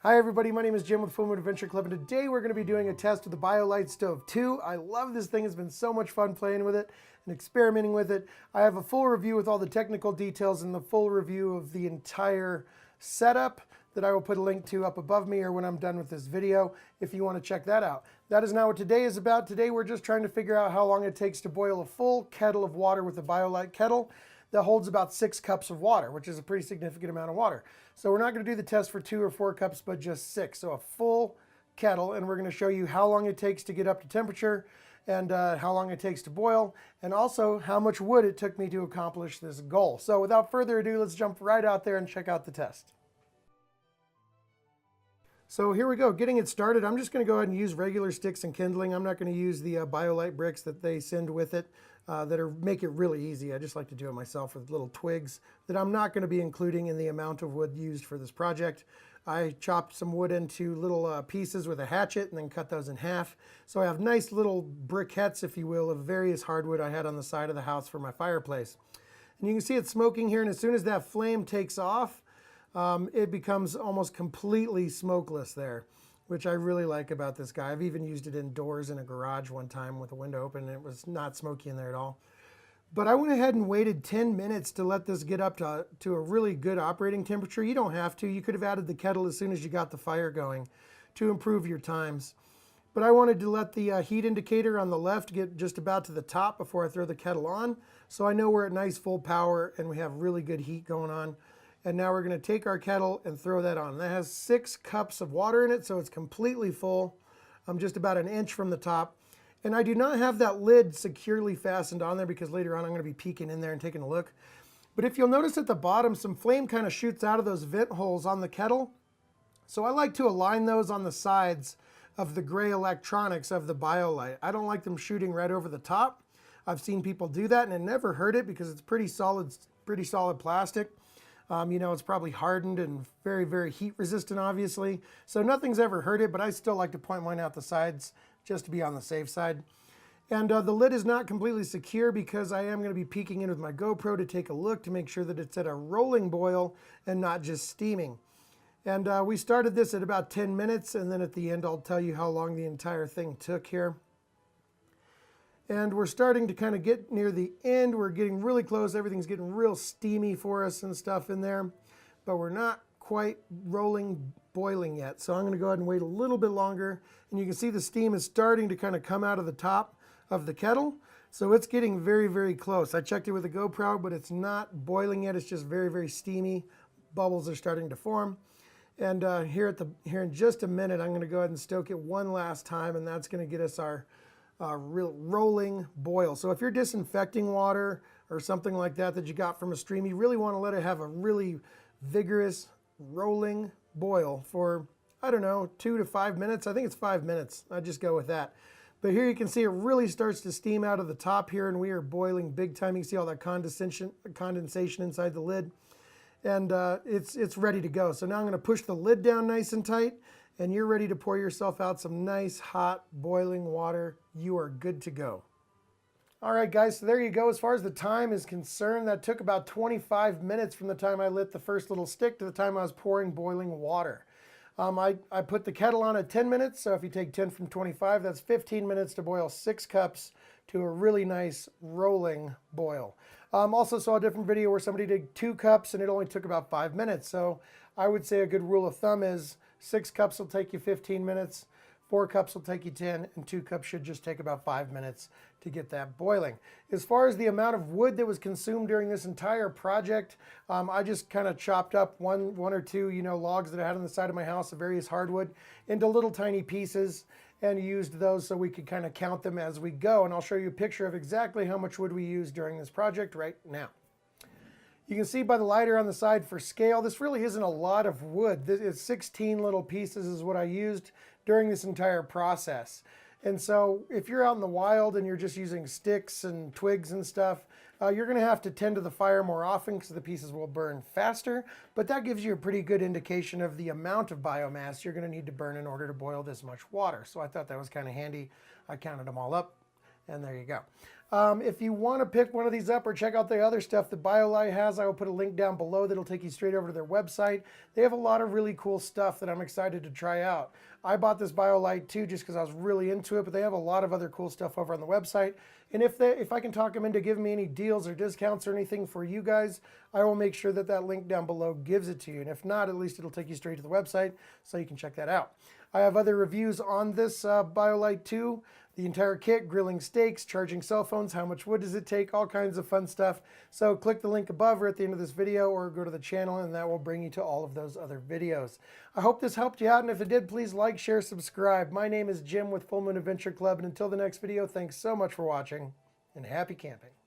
Hi everybody, my name is Jim with Full Moon Adventure Club, and today we're going to be doing a test of the BioLite Stove 2. I love this thing. It's been so much fun playing with it and experimenting with it. I have a full review with all the technical details and the full review of the entire setup that I will put a link to up above me or when I'm done with this video if you want to check that out. That is not what today is about. Today we're just trying to figure out how long it takes to boil a full kettle of water with a BioLite kettle that holds about 6 cups of water, which is a pretty significant amount of water. So we're not going to do the test for 2 or 4 cups, but just 6. So a full kettle, and we're going to show you how long it takes to get up to temperature and how long it takes to boil, and also how much wood it took me to accomplish this goal. So without further ado, let's jump right out there and check out the test. So here we go, getting it started. I'm just going to go ahead and use regular sticks and kindling. I'm not going to use the BioLite bricks that they send with it make it really easy. I just like to do it myself with little twigs that I'm not going to be including in the amount of wood used for this project. I chopped some wood into little pieces with a hatchet and then cut those in half. So I have nice little briquettes, if you will, of various hardwood I had on the side of the house for my fireplace. And you can see it smoking here, and as soon as that flame takes off, it becomes almost completely smokeless there, which I really like about this guy. I've even used it indoors in a garage one time with a window open, and it was not smoky in there at all. But I went ahead and waited 10 minutes to let this get up to a really good operating temperature. You don't have to. You could have added the kettle as soon as you got the fire going to improve your times. But I wanted to let the heat indicator on the left get just about to the top before I throw the kettle on, so I know we're at nice full power and we have really good heat going on. And now we're going to take our kettle and throw that on. That has 6 cups of water in it, so it's completely full. I'm just about an inch from the top. And I do not have that lid securely fastened on there because later on I'm going to be peeking in there and taking a look. But if you'll notice at the bottom, some flame kind of shoots out of those vent holes on the kettle. So I like to align those on the sides of the gray electronics of the BioLite. I don't like them shooting right over the top. I've seen people do that and it never hurt it because it's pretty solid plastic. You know, it's probably hardened and very, very heat resistant, obviously. So nothing's ever hurt it, but I still like to point mine out the sides just to be on the safe side. And the lid is not completely secure because I am going to be peeking in with my GoPro to take a look to make sure that it's at a rolling boil and not just steaming. And we started this at about 10 minutes, and then at the end I'll tell you how long the entire thing took here. And we're starting to kind of get near the end. We're getting really close. Everything's getting real steamy for us and stuff in there, but we're not quite boiling yet. So I'm going to go ahead and wait a little bit longer. And you can see the steam is starting to kind of come out of the top of the kettle. So it's getting very, very close. I checked it with a GoPro, but it's not boiling yet. It's just very, very steamy. Bubbles are starting to form. And here in just a minute, I'm going to go ahead and stoke it one last time, and that's going to get us our real rolling boil. So if you're disinfecting water or something like that that you got from a stream, you really want to let it have a really vigorous rolling boil for, I don't know, 2 to 5 minutes. I think it's 5 minutes. I just go with that. But here you can see it really starts to steam out of the top here, and we are boiling big time. You can see all that condensation inside the lid, and it's ready to go. So now I'm going to push the lid down nice and tight, and you're ready to pour yourself out some nice hot boiling water. You are good to go. All right guys, so there you go. As far as the time is concerned, that took about 25 minutes from the time I lit the first little stick to the time I was pouring boiling water. I put the kettle on at 10 minutes, so if you take 10 from 25, that's 15 minutes to boil 6 cups to a really nice rolling boil. Also saw a different video where somebody did 2 cups and it only took about 5 minutes. So I would say a good rule of thumb is 6 cups will take you 15 minutes, 4 cups will take you 10, and 2 cups should just take about 5 minutes to get that boiling. As far as the amount of wood that was consumed during this entire project, I just kind of chopped up one or two, logs that I had on the side of my house of various hardwood into little tiny pieces and used those so we could kind of count them as we go. And I'll show you a picture of exactly how much wood we used during this project right now. You can see by the lighter on the side for scale, this really isn't a lot of wood. It's 16 little pieces is what I used during this entire process. And so if you're out in the wild and you're just using sticks and twigs and stuff, you're going to have to tend to the fire more often because the pieces will burn faster. But that gives you a pretty good indication of the amount of biomass you're going to need to burn in order to boil this much water. So I thought that was kind of handy. I counted them all up, and there you go. If you want to pick one of these up or check out the other stuff that BioLite has, I will put a link down below that'll take you straight over to their website. They have a lot of really cool stuff that I'm excited to try out. I bought this BioLite too just because I was really into it, but they have a lot of other cool stuff over on the website. And if I can talk them into giving me any deals or discounts or anything for you guys, I will make sure that that link down below gives it to you. And if not, at least it'll take you straight to the website so you can check that out. I have other reviews on this BioLite too. The entire kit, grilling steaks, charging cell phones, how much wood does it take, all kinds of fun stuff. So click the link above or at the end of this video or go to the channel and that will bring you to all of those other videos. I hope this helped you out, and if it did, please like, share, subscribe. My name is Jim with Full Moon Adventure Club, and until the next video, thanks so much for watching and happy camping.